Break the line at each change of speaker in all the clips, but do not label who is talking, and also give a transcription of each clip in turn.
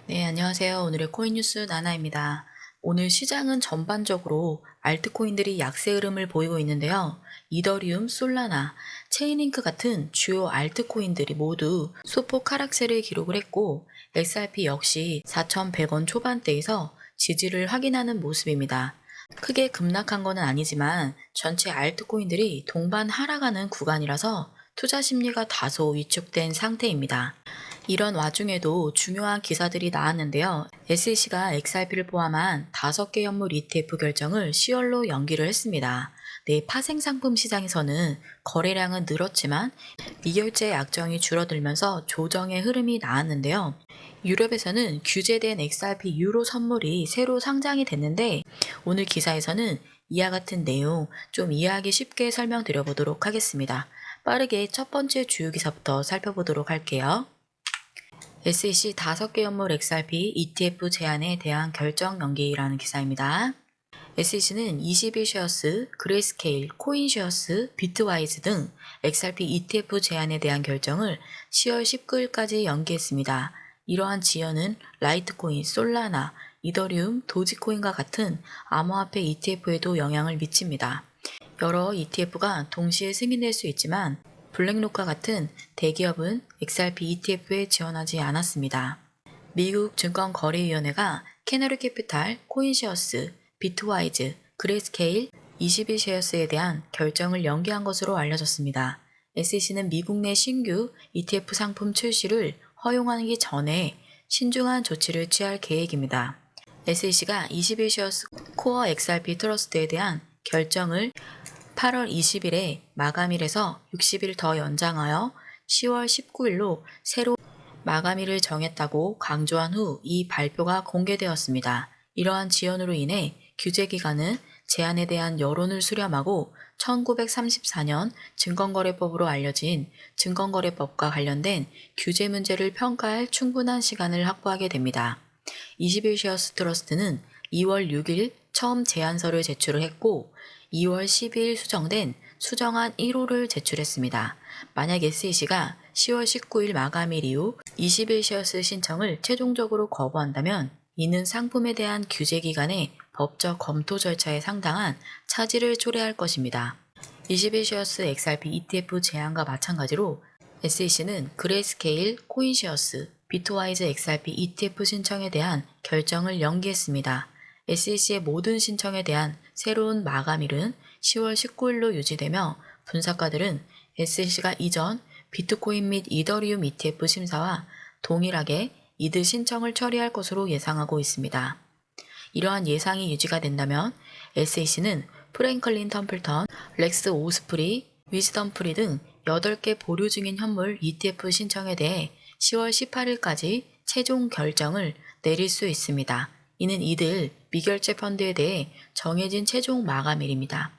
네, 안녕하세요. 오늘의 코인 뉴스 나나입니다. 오늘 시장은 전반적으로 알트코인들이 약세 흐름을 보이고 있는데요. 이더리움, 솔라나, 체인링크 같은 주요 알트코인들이 모두 소폭 하락세를 기록을 했고, XRP 역시 4,100원 초반대에서 지지를 확인하는 모습입니다. 크게 급락한 것은 아니지만 전체 알트코인들이 동반 하락하는 구간이라서 투자 심리가 다소 위축된 상태입니다. 이런 와중에도 중요한 기사들이 나왔는데요. SEC가 XRP를 포함한 5개 현물 ETF 결정을 10월로 연기를 했습니다. 네, 파생상품 시장에서는 거래량은 늘었지만 미결제 약정이 줄어들면서 조정의 흐름이 나왔는데요. 유럽에서는 규제된 XRP 유로 선물이 새로 상장이 됐는데 오늘 기사에서는 이와 같은 내용 좀 이해하기 쉽게 설명드려 보도록 하겠습니다. 빠르게 첫 번째 주요 기사부터 살펴보도록 할게요. SEC 5개 현물 XRP ETF 제안에 대한 결정 연기라는 기사입니다. SEC는 21쉐어스, 그레이스케일, 코인쉐어스, 비트와이즈 등 XRP ETF 제안에 대한 결정을 10월 19일까지 연기했습니다. 이러한 지연은 라이트코인, 솔라나, 이더리움, 도지코인과 같은 암호화폐 ETF에도 영향을 미칩니다. 여러 ETF가 동시에 승인될 수 있지만 블랙록과 같은 대기업은 XRP ETF에 지원하지 않았습니다. 미국 증권거래위원회가 캐너리 캐피탈, 코인쉐어스, 비트와이즈, 그레이스케일, 21쉐어스에 대한 결정을 연기한 것으로 알려졌습니다. SEC는 미국 내 신규 ETF 상품 출시를 허용하기 전에 신중한 조치를 취할 계획입니다. SEC가 21쉐어스 코어 XRP 트러스트에 대한 결정을 8월 20일에 마감일에서 60일 더 연장하여 10월 19일로 새로 마감일을 정했다고 강조한 후 이 발표가 공개되었습니다. 이러한 지연으로 인해 규제 기관은 제안에 대한 여론을 수렴하고 1934년 증권거래법으로 알려진 증권거래법과 관련된 규제 문제를 평가할 충분한 시간을 확보하게 됩니다. 21쉐어스 트러스트는 2월 6일 처음 제안서를 제출을 했고 2월 12일 수정된 수정안 1호를 제출했습니다. 만약 SEC가 10월 19일 마감일 이후 21쉐어스 신청을 최종적으로 거부한다면 이는 상품에 대한 규제 기관의 법적 검토 절차에 상당한 차질을 초래할 것입니다. 21쉐어스 XRP ETF 제안과 마찬가지로 SEC는 그레이스케일, 코인쉐어스, 비트와이즈 XRP ETF 신청에 대한 결정을 연기했습니다. SEC의 모든 신청에 대한 새로운 마감일은 10월 19일로 유지되며 분석가들은 SEC가 이전 비트코인 및 이더리움 ETF 심사와 동일하게 이들 신청을 처리할 것으로 예상하고 있습니다. 이러한 예상이 유지가 된다면 SEC는 프랭클린 텀플턴, 렉스 오스프리, 위즈덤프리 등 8개 보류 중인 현물 ETF 신청에 대해 10월 18일까지 최종 결정을 내릴 수 있습니다. 이는 이들 미결제 펀드에 대해 정해진 최종 마감일입니다.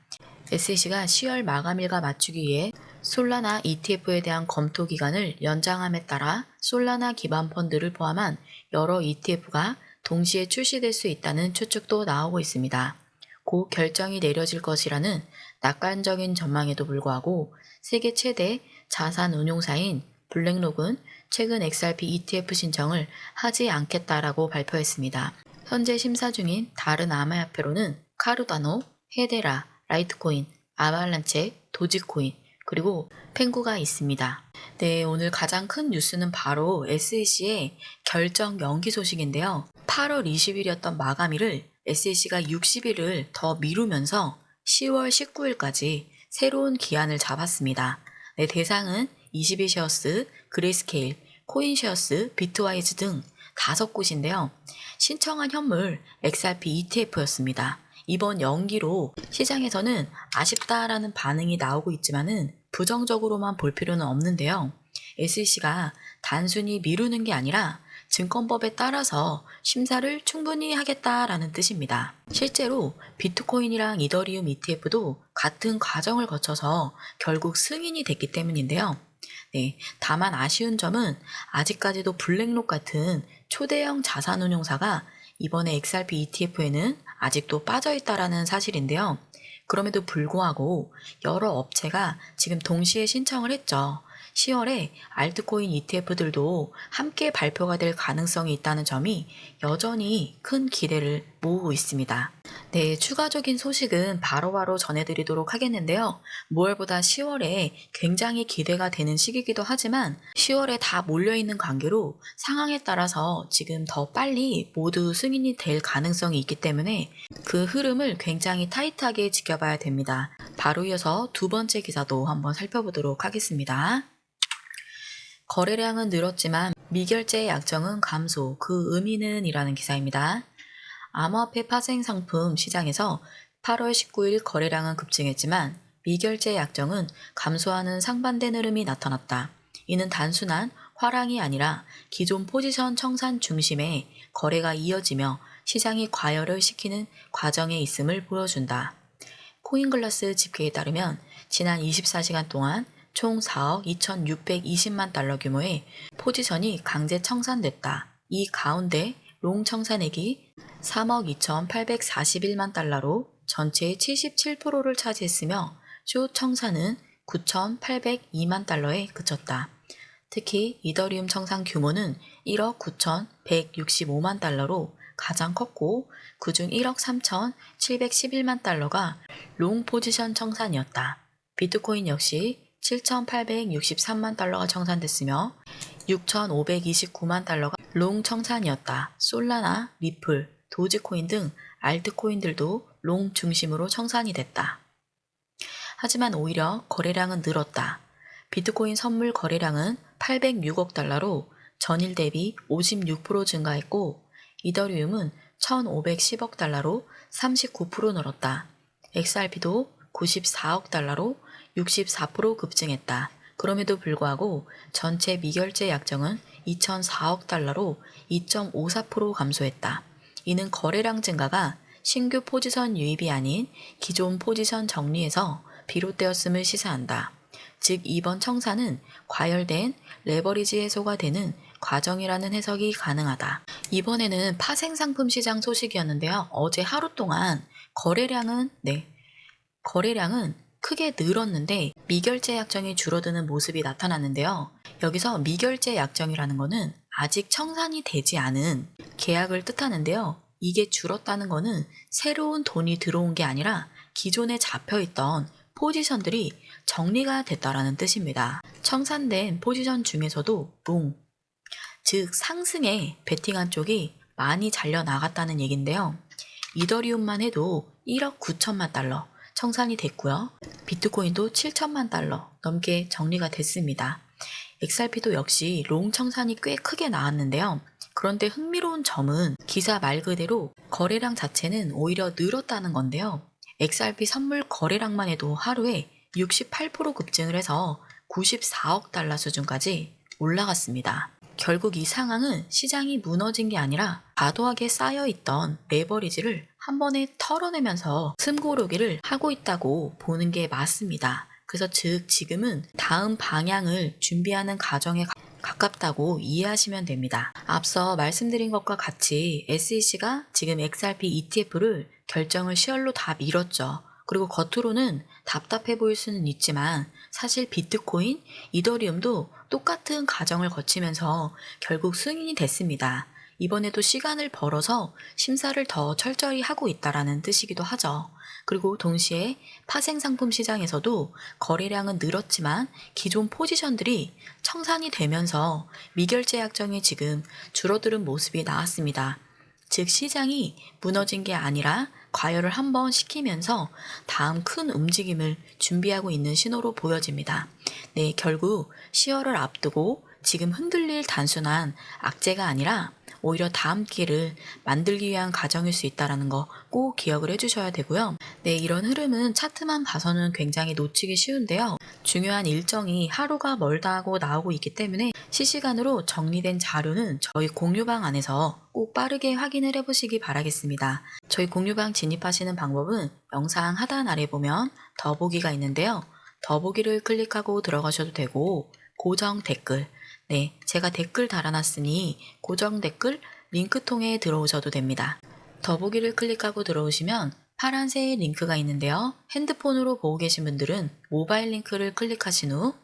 SEC가 10월 마감일과 맞추기 위해 솔라나 ETF에 대한 검토 기간을 연장함에 따라 솔라나 기반 펀드를 포함한 여러 ETF가 동시에 출시될 수 있다는 추측도 나오고 있습니다. 곧 결정이 내려질 것이라는 낙관적인 전망에도 불구하고 세계 최대 자산 운용사인 블랙록은 최근 XRP ETF 신청을 하지 않겠다라고 발표했습니다. 현재 심사 중인 다른 암호화폐로는 카르다노, 헤데라, 라이트코인, 아발란체, 도지코인, 그리고 펜구가 있습니다. 네, 오늘 가장 큰 뉴스는 바로 SEC의 결정 연기 소식인데요. 8월 20일이었던 마감일을 SEC가 60일을 더 미루면서 10월 19일까지 새로운 기한을 잡았습니다. 네, 대상은 21쉐어스, 그레이스케일, 코인쉐어스, 비트와이즈 등 5곳인데요. 신청한 현물 XRP ETF였습니다. 이번 연기로 시장에서는 아쉽다라는 반응이 나오고 있지만은 부정적으로만 볼 필요는 없는데요. SEC가 단순히 미루는 게 아니라 증권법에 따라서 심사를 충분히 하겠다라는 뜻입니다. 실제로 비트코인이랑 이더리움 ETF도 같은 과정을 거쳐서 결국 승인이 됐기 때문인데요. 네, 다만 아쉬운 점은 아직까지도 블랙록 같은 초대형 자산운용사가 이번에 XRP ETF에는 아직도 빠져있다라는 사실인데요. 그럼에도 불구하고 여러 업체가 지금 동시에 신청을 했죠. 10월에 알트코인 ETF들도 함께 발표가 될 가능성이 있다는 점이 여전히 큰 기대를 모으고 있습니다. 네, 추가적인 소식은 바로바로 전해드리도록 하겠는데요. 5월보다 10월에 굉장히 기대가 되는 시기이기도 하지만 10월에 다 몰려있는 관계로 상황에 따라서 지금 더 빨리 모두 승인이 될 가능성이 있기 때문에 그 흐름을 굉장히 타이트하게 지켜봐야 됩니다. 바로 이어서 두 번째 기사도 한번 살펴보도록 하겠습니다. 거래량은 늘었지만 미결제 약정은 감소, 그 의미는 이라는 기사입니다. 암호화폐 파생 상품 시장에서 8월 19일 거래량은 급증했지만 미결제 약정은 감소하는 상반된 흐름이 나타났다. 이는 단순한 화랑이 아니라 기존 포지션 청산 중심의 거래가 이어지며 시장이 과열을 시키는 과정에 있음을 보여준다. 코인글라스 집계에 따르면 지난 24시간 동안 총 4억 2,620만 달러 규모의 포지션이 강제 청산됐다. 이 가운데 롱 청산액이 3억 2,841만 달러로 전체의 77%를 차지했으며 숏 청산은 9,802만 달러에 그쳤다. 특히 이더리움 청산 규모는 1억 9,165만 달러로 가장 컸고 그중 1억 3,711만 달러가 롱 포지션 청산이었다. 비트코인 역시 7,863만 달러가 청산됐으며 6,529만 달러가 롱 청산이었다. 솔라나, 리플, 도지코인 등 알트코인들도 롱 중심으로 청산이 됐다. 하지만 오히려 거래량은 늘었다. 비트코인 선물 거래량은 806억 달러로 전일 대비 56% 증가했고 이더리움은 1,510억 달러로 39% 늘었다. XRP도 94억 달러로 64% 급증했다. 그럼에도 불구하고 전체 미결제 약정은 2,004억 달러로 2.54% 감소했다. 이는 거래량 증가가 신규 포지션 유입이 아닌 기존 포지션 정리에서 비롯되었음을 시사한다. 즉 이번 청산은 과열된 레버리지 해소가 되는 과정이라는 해석이 가능하다. 이번에는 파생상품 시장 소식이었는데요. 어제 하루 동안 거래량은 크게 늘었는데 미결제 약정이 줄어드는 모습이 나타났는데요. 여기서 미결제 약정이라는 것은 아직 청산이 되지 않은 계약을 뜻하는데요. 이게 줄었다는 것은 새로운 돈이 들어온 게 아니라 기존에 잡혀있던 포지션들이 정리가 됐다라는 뜻입니다. 청산된 포지션 중에서도 롱, 즉 상승에 베팅한 쪽이 많이 잘려나갔다는 얘긴데요. 이더리움만 해도 1억 9천만 달러 청산이 됐고요. 비트코인도 7천만 달러 넘게 정리가 됐습니다. XRP도 역시 롱 청산이 꽤 크게 나왔는데요. 그런데 흥미로운 점은 기사 말 그대로 거래량 자체는 오히려 늘었다는 건데요. XRP 선물 거래량만 해도 하루에 68% 급증을 해서 94억 달러 수준까지 올라갔습니다. 결국 이 상황은 시장이 무너진 게 아니라 과도하게 쌓여있던 레버리지를 한 번에 털어내면서 숨고르기를 하고 있다고 보는 게 맞습니다. 그래서 즉 지금은 다음 방향을 준비하는 과정에 가깝다고 이해하시면 됩니다. 앞서 말씀드린 것과 같이 SEC가 지금 XRP ETF를 결정을 10월로 다 미뤘죠. 그리고 겉으로는 답답해 보일 수는 있지만 사실 비트코인, 이더리움도 똑같은 과정을 거치면서 결국 승인이 됐습니다. 이번에도 시간을 벌어서 심사를 더 철저히 하고 있다라는 뜻이기도 하죠. 그리고 동시에 파생상품 시장에서도 거래량은 늘었지만 기존 포지션들이 청산이 되면서 미결제 약정이 지금 줄어드는 모습이 나왔습니다. 즉 시장이 무너진 게 아니라 과열을 한번 시키면서 다음 큰 움직임을 준비하고 있는 신호로 보여집니다. 네, 결국 10월을 앞두고 지금 흔들릴 단순한 악재가 아니라 오히려 다음 기회를 만들기 위한 과정일 수 있다는 거 꼭 기억을 해주셔야 되고요. 네, 이런 흐름은 차트만 봐서는 굉장히 놓치기 쉬운데요. 중요한 일정이 하루가 멀다 하고 나오고 있기 때문에 실시간으로 정리된 자료는 저희 공유방 안에서 꼭 빠르게 확인을 해보시기 바라겠습니다. 저희 공유방 진입하시는 방법은 영상 하단 아래 보면 더보기가 있는데요. 더보기를 클릭하고 들어가셔도 되고 고정 댓글, 네, 제가 댓글 달아놨으니 고정 댓글 링크 통해 들어오셔도 됩니다. 더보기를 클릭하고 들어오시면 파란색 링크가 있는데요. 핸드폰으로 보고 계신 분들은 모바일 링크를 클릭하신 후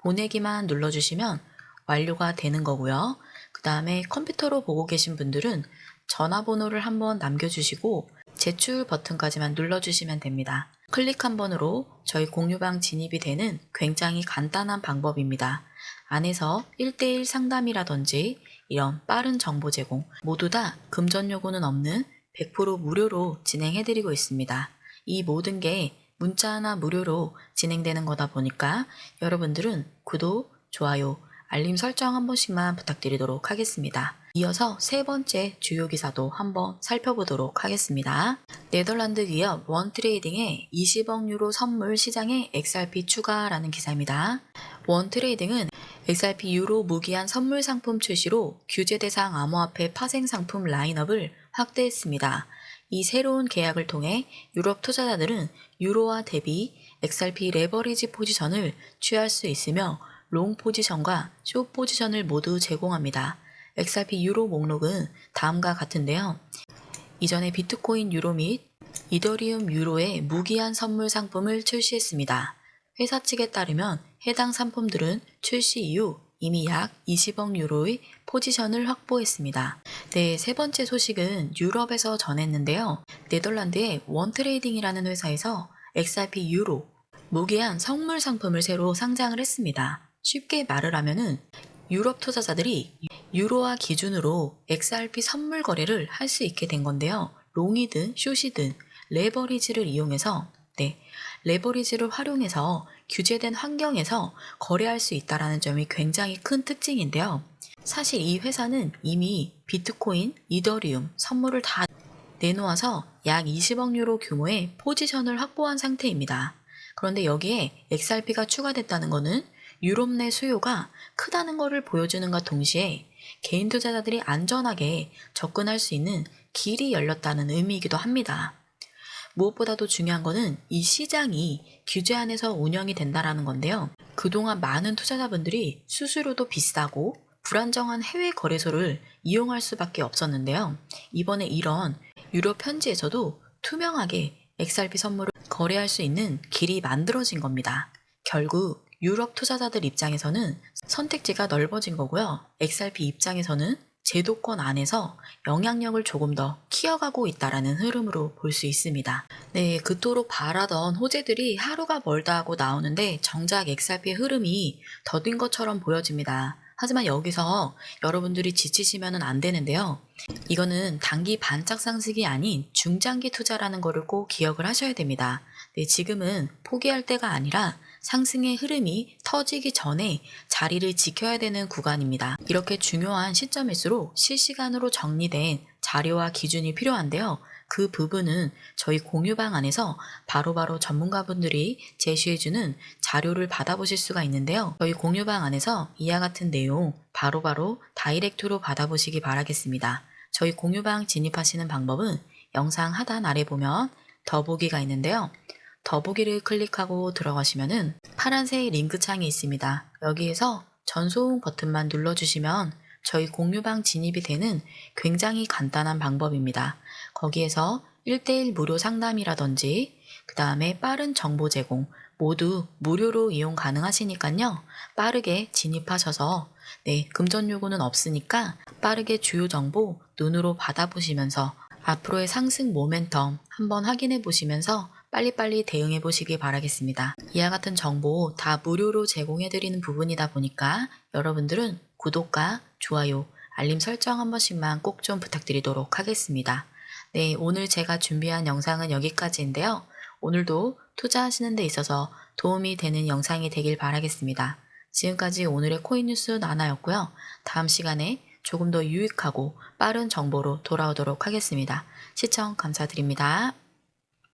보내기만 눌러주시면 완료가 되는 거고요. 그 다음에 컴퓨터로 보고 계신 분들은 전화번호를 한번 남겨주시고 제출 버튼까지만 눌러주시면 됩니다. 클릭 한 번으로 저희 공유방 진입이 되는 굉장히 간단한 방법입니다. 안에서 1대1 상담이라든지 이런 빠른 정보 제공 모두 다 금전 요구는 없는 100% 무료로 진행해드리고 있습니다. 이 모든 게 문자 하나 무료로 진행되는 거다 보니까 여러분들은 구독, 좋아요, 알림 설정 한 번씩만 부탁드리도록 하겠습니다. 이어서 세 번째 주요 기사도 한번 살펴보도록 하겠습니다. 네덜란드 기업 원트레이딩의 20억 유로 선물 시장에 XRP 추가라는 기사입니다. 원트레이딩은 XRP 유로 무기한 선물 상품 출시로 규제 대상 암호화폐 파생 상품 라인업을 확대했습니다. 이 새로운 계약을 통해 유럽 투자자들은 유로화 대비 XRP 레버리지 포지션을 취할 수 있으며 롱 포지션과 숏 포지션을 모두 제공합니다. XRP 유로 목록은 다음과 같은데요. 이전에 비트코인 유로 및 이더리움 유로의 무기한 선물 상품을 출시했습니다. 회사 측에 따르면 해당 상품들은 출시 이후 이미 약 20억 유로의 포지션을 확보했습니다. 네, 세 번째 소식은 유럽에서 전했는데요. 네덜란드의 원트레이딩이라는 회사에서 XRP 유로 무기한 선물 상품을 새로 상장을 했습니다. 쉽게 말을 하면은 유럽 투자자들이 유로화 기준으로 XRP 선물 거래를 할 수 있게 된 건데요. 롱이든 숏이든 레버리지를 이용해서 레버리지를 활용해서 규제된 환경에서 거래할 수 있다는 점이 굉장히 큰 특징인데요. 사실 이 회사는 이미 비트코인, 이더리움 선물을 다 내놓아서 약 20억 유로 규모의 포지션을 확보한 상태입니다. 그런데 여기에 XRP가 추가됐다는 것은 유럽 내 수요가 크다는 것을 보여주는가 동시에 개인 투자자들이 안전하게 접근할 수 있는 길이 열렸다는 의미이기도 합니다. 무엇보다도 중요한 것은 이 시장이 규제 안에서 운영이 된다는 건데요. 그동안 많은 투자자분들이 수수료도 비싸고 불안정한 해외 거래소를 이용할 수밖에 없었는데요. 이번에 이런 유럽 현지에서도 투명하게 XRP 선물을 거래할 수 있는 길이 만들어진 겁니다. 결국 유럽 투자자들 입장에서는 선택지가 넓어진 거고요. XRP 입장에서는 제도권 안에서 영향력을 조금 더 키워가고 있다라는 흐름으로 볼 수 있습니다. 네, 그토록 바라던 호재들이 하루가 멀다 하고 나오는데 정작 XRP의 흐름이 더딘 것처럼 보여집니다. 하지만 여기서 여러분들이 지치시면 안 되는데요. 이거는 단기 반짝 상승이 아닌 중장기 투자라는 거를 꼭 기억을 하셔야 됩니다. 네, 지금은 포기할 때가 아니라 상승의 흐름이 터지기 전에 자리를 지켜야 되는 구간입니다. 이렇게 중요한 시점일수록 실시간으로 정리된 자료와 기준이 필요한데요. 그 부분은 저희 공유방 안에서 바로바로 전문가분들이 제시해주는 자료를 받아보실 수가 있는데요. 저희 공유방 안에서 이와 같은 내용 바로바로 다이렉트로 받아보시기 바라겠습니다. 저희 공유방 진입하시는 방법은 영상 하단 아래 보면 더보기가 있는데요. 더보기를 클릭하고 들어가시면은 파란색 링크 창이 있습니다. 여기에서 전송 버튼만 눌러주시면 저희 공유방 진입이 되는 굉장히 간단한 방법입니다. 거기에서 1대1 무료 상담이라든지 그 다음에 빠른 정보 제공 모두 무료로 이용 가능하시니까요. 빠르게 진입하셔서 금전 요구는 없으니까 빠르게 주요 정보 눈으로 받아보시면서 앞으로의 상승 모멘텀 한번 확인해 보시면서 빨리빨리 대응해 보시기 바라겠습니다. 이와 같은 정보 다 무료로 제공해 드리는 부분이다 보니까 여러분들은 구독과 좋아요, 알림 설정 한 번씩만 꼭 좀 부탁드리도록 하겠습니다. 네, 오늘 제가 준비한 영상은 여기까지인데요. 오늘도 투자하시는 데 있어서 도움이 되는 영상이 되길 바라겠습니다. 지금까지 오늘의 코인 뉴스 나나였고요. 다음 시간에 조금 더 유익하고 빠른 정보로 돌아오도록 하겠습니다. 시청 감사드립니다.